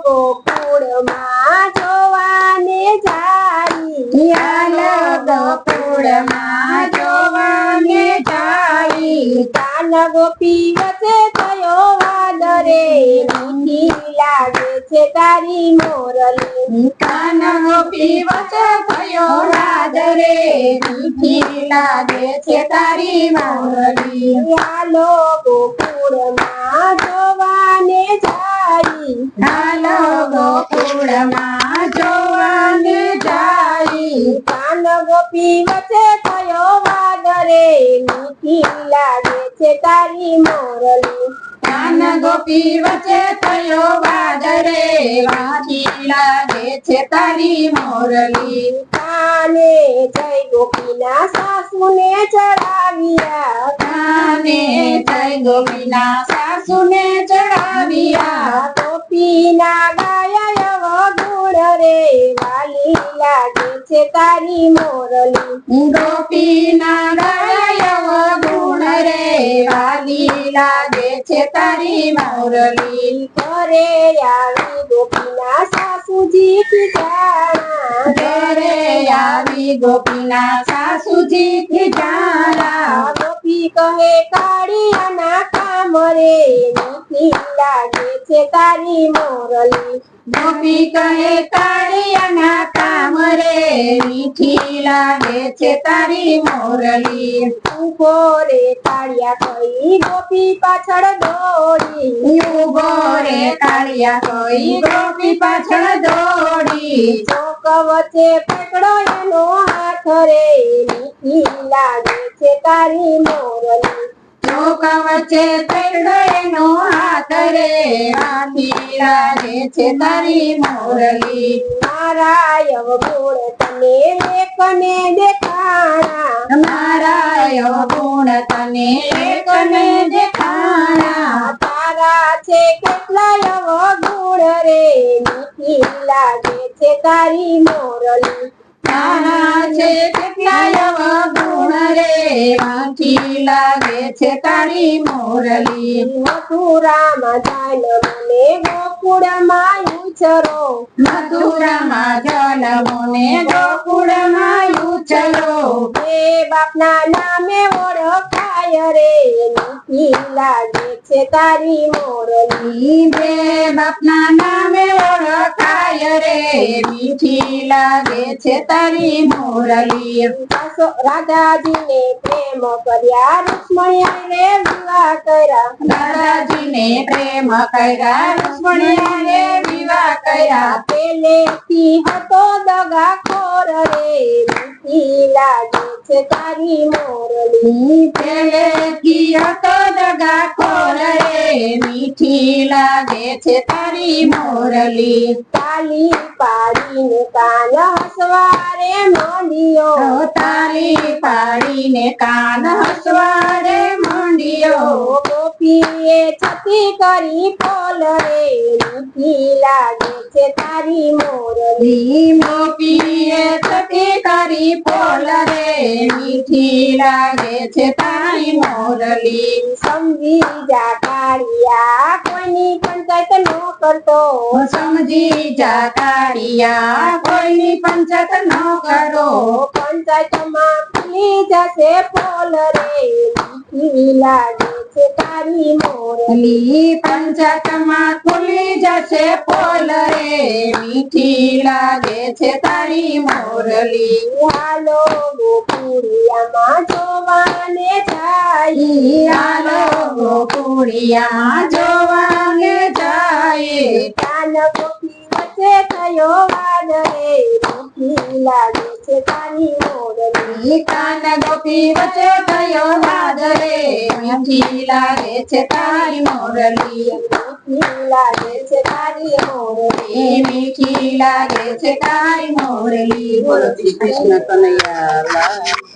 ગોકુળમાં જોવાને જાય, હાલો ગોકુળમાં જોવાને જાય, કાન ગોપી વચ્ચે થયો વાદ રે, મીઠી લાગે છે તારી મોરલી, કાન ગોપી વચ્ચે થયો વાદ રે, મીઠી લાગે છે તારી મોરલી. હાલો ગોકુળમાં જોવાને જાય, હાલો ગોકુળમાં જોવાને જાય, કાન ગોપી વચ્ચે થયો વાદ રે, મીઠી લાગે છે તારી મોરલી, કાન ગોપી વચ્ચે થયો વાદ રે, મીઠી લાગે છે તારી મોરલી. કાને જય ગોપીના સાસુને ચડાવ્યા, કાને જય ગોપીના સાસુને ચડાવ્યા, ગોપીના ગાયા વગુડ રે, વાલી લાગે છે તારી મોરલી, ગોપીના ગાય ગુણ રે, વાલી લાગે છે તારી મોરલી. ઘરે આવી ગોપીના સાસુજી ખીજાણા, ઘરે આવી ગોપીના સાસુજી ખીજાણા, ગોપી કહે કાળિયાના કામ રે, મીઠી લાગે છે તારી મોરલી, ગોપી કહે કાળિયાના કામ રે, મીઠી લાગે છે તારી મોરલી. ઉભો રે કાળિયા કઈ ગોપી પાછળ દોડી, ઉભો રે કાળિયા કોઈ ગોપી પાછળ દોડી, ચોક વચ્ચે પકડો એનો હાથ રે, મીઠી લાગે છે તારી મોરલી, ચોક વચ્ચે પકડો એનો હાથ રે, મીઠી લાગે છે તારી મોરલી. મારા અવગુણ તને એકને દેખાણા, મારા ગુણ તને એકને દેખાણા, તારા છે કેટલાય અવગુણ રે, મીઠી લાગે છે તારી મોરલી, તારા છે કેટલાય ગુણ રે, મીઠી લાગે છે તારી મોરલી. મથુરામાં જાય મને ગોકુળમાં ઉછરો, મથુરામાં જન્મોને ગોકુળમાં ઉછલો, બે બાપના નામે ઓળખાય રે, મીઠી લાગે છે તારી મોરલી, બે બાપના નામે ઓળખાય રે, મીઠી લાગે છે તારી મોરલી. રાધાજીને પ્રેમ કર્યા, રુક્ષ્મણીને વિવાહ કર્યા, દાદાજીને પ્રેમ કર્યા, રુક્ષ્મણીને વિવાહ કર્યા, પેલેથી હતો દગાખોર રે, મીઠી લાગે છે તારી મોરલી, પેલેથી હતો દગાખોર રે, મીઠી લાગે છે તારી મોરલી. તાલી પાડીને કાન હસવારે માંડ્યો, તાલી પાડીને કાન હસવારે માંડ્યો, ગોપીએ છતી કરી ફોલ રે, મીઠી લાગે છે તારી મોરલી, ગોપીએ છતી કરી ફોલ રે, મીઠી લાગે છે તારી મોરલી. સમજી જા કાળિયા કોઈની પંચાયત ન કરતો, સમજી જા કાળિયા કોઈની પંચાયત ન કરો, પંચાયતમાં ખુલી જશે ફોલ રે, મીઠી લાગે છે તારી મોરલી, પંચાયતમાં ખુલી જશે પોલ રે, મીઠી લાગે છે તારી મોરલી. હાલો ગોકુળિયામાં જોવાને જાય, હાલો ગોકુળિયામાં જોવાને જાય, કાન ગોપી વચ્ચે થયો વાદ રે, મીઠી લાગે છે તારી મોરલી, કાન ગોપી વચ્ચે થયો વાદ રે, મીઠી લાગે છે તારી મોરલી. મીઠી લાગે છે તારી મોરલી, મીઠી લાગે છે તારી મોરલી. બોલો શ્રી કૃષ્ણ કનૈયા લાલ.